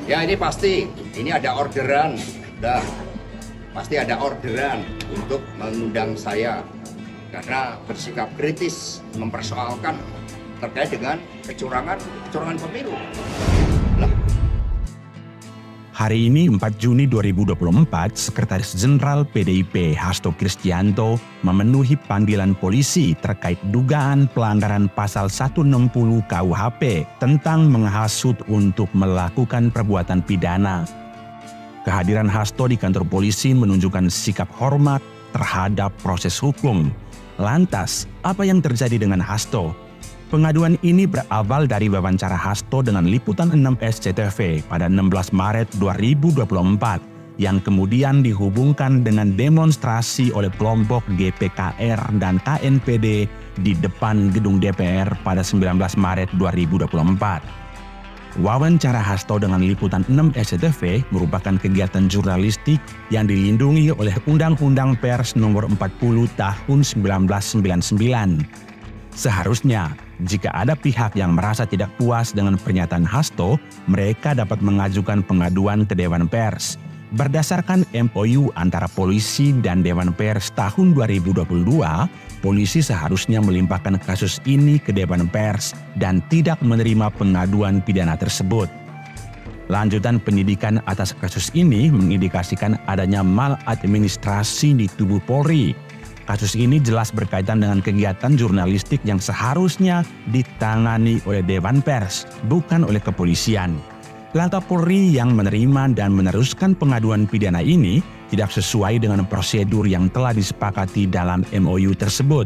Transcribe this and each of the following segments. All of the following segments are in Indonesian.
Ya ini pasti, ini ada orderan, pasti ada orderan untuk mengundang saya karena bersikap kritis mempersoalkan terkait dengan kecurangan pemilu. Hari ini 4 Juni 2024, Sekretaris Jenderal PDIP Hasto Kristianto memenuhi panggilan polisi terkait dugaan pelanggaran pasal 160 KUHP tentang menghasut untuk melakukan perbuatan pidana. Kehadiran Hasto di kantor polisi menunjukkan sikap hormat terhadap proses hukum. Lantas, apa yang terjadi dengan Hasto? Pengaduan ini berawal dari wawancara Hasto dengan Liputan 6 SCTV pada 16 Maret 2024 yang kemudian dihubungkan dengan demonstrasi oleh kelompok GPKR dan KNPD di depan gedung DPR pada 19 Maret 2024. Wawancara Hasto dengan Liputan 6 SCTV merupakan kegiatan jurnalistik yang dilindungi oleh Undang-Undang Pers Nomor 40 Tahun 1999. Seharusnya, jika ada pihak yang merasa tidak puas dengan pernyataan Hasto, mereka dapat mengajukan pengaduan ke Dewan Pers. Berdasarkan MOU antara polisi dan Dewan Pers tahun 2022, polisi seharusnya melimpahkan kasus ini ke Dewan Pers dan tidak menerima pengaduan pidana tersebut. Lanjutan penyidikan atas kasus ini mengindikasikan adanya maladministrasi di tubuh Polri. Kasus ini jelas berkaitan dengan kegiatan jurnalistik yang seharusnya ditangani oleh Dewan Pers, bukan oleh kepolisian. Langkah Polri yang menerima dan meneruskan pengaduan pidana ini tidak sesuai dengan prosedur yang telah disepakati dalam MOU tersebut.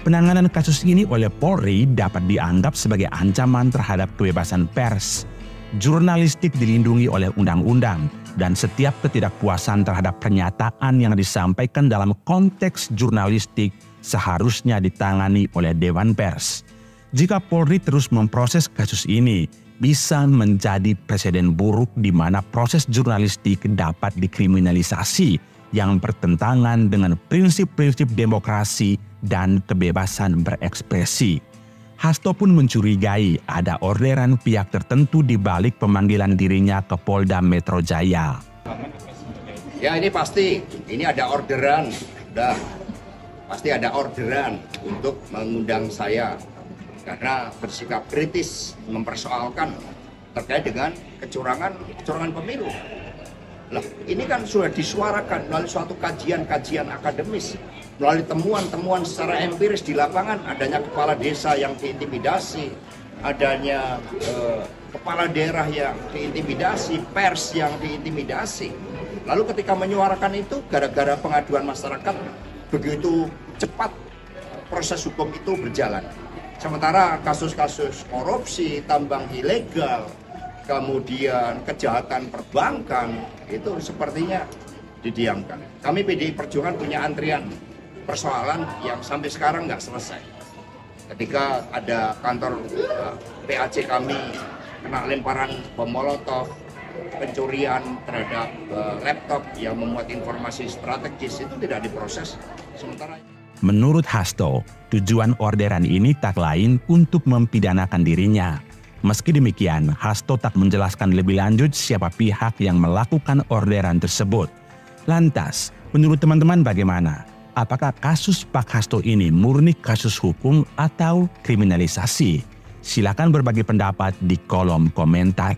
Penanganan kasus ini oleh Polri dapat dianggap sebagai ancaman terhadap kebebasan pers. Jurnalistik dilindungi oleh undang-undang, dan setiap ketidakpuasan terhadap pernyataan yang disampaikan dalam konteks jurnalistik seharusnya ditangani oleh Dewan Pers. Jika Polri terus memproses kasus ini, bisa menjadi presiden buruk di mana proses jurnalistik dapat dikriminalisasi yang bertentangan dengan prinsip-prinsip demokrasi dan kebebasan berekspresi. Hasto pun mencurigai ada orderan pihak tertentu di balik pemanggilan dirinya ke Polda Metro Jaya. Ya ini pasti, ini ada orderan, pasti ada orderan untuk mengundang saya karena bersikap kritis mempersoalkan terkait dengan kecurangan pemilu. Ini kan sudah disuarakan melalui suatu kajian akademis, melalui temuan secara empiris di lapangan, adanya kepala desa yang diintimidasi, adanya kepala daerah yang diintimidasi, pers yang diintimidasi. Lalu ketika menyuarakan itu, gara-gara pengaduan masyarakat, begitu cepat proses hukum itu berjalan. Sementara kasus-kasus korupsi, tambang ilegal, kemudian kejahatan perbankan, itu sepertinya didiamkan. Kami PDI Perjuangan punya antrian persoalan yang sampai sekarang nggak selesai. Ketika ada kantor PAC kami kena lemparan bom molotov, pencurian terhadap laptop yang memuat informasi strategis, itu tidak diproses. Sementara menurut Hasto, tujuan orderan ini tak lain untuk mempidanakan dirinya. Meski demikian, Hasto tak menjelaskan lebih lanjut siapa pihak yang melakukan orderan tersebut. Lantas, menurut teman-teman bagaimana? Apakah kasus Pak Hasto ini murni kasus hukum atau kriminalisasi? Silakan berbagi pendapat di kolom komentar.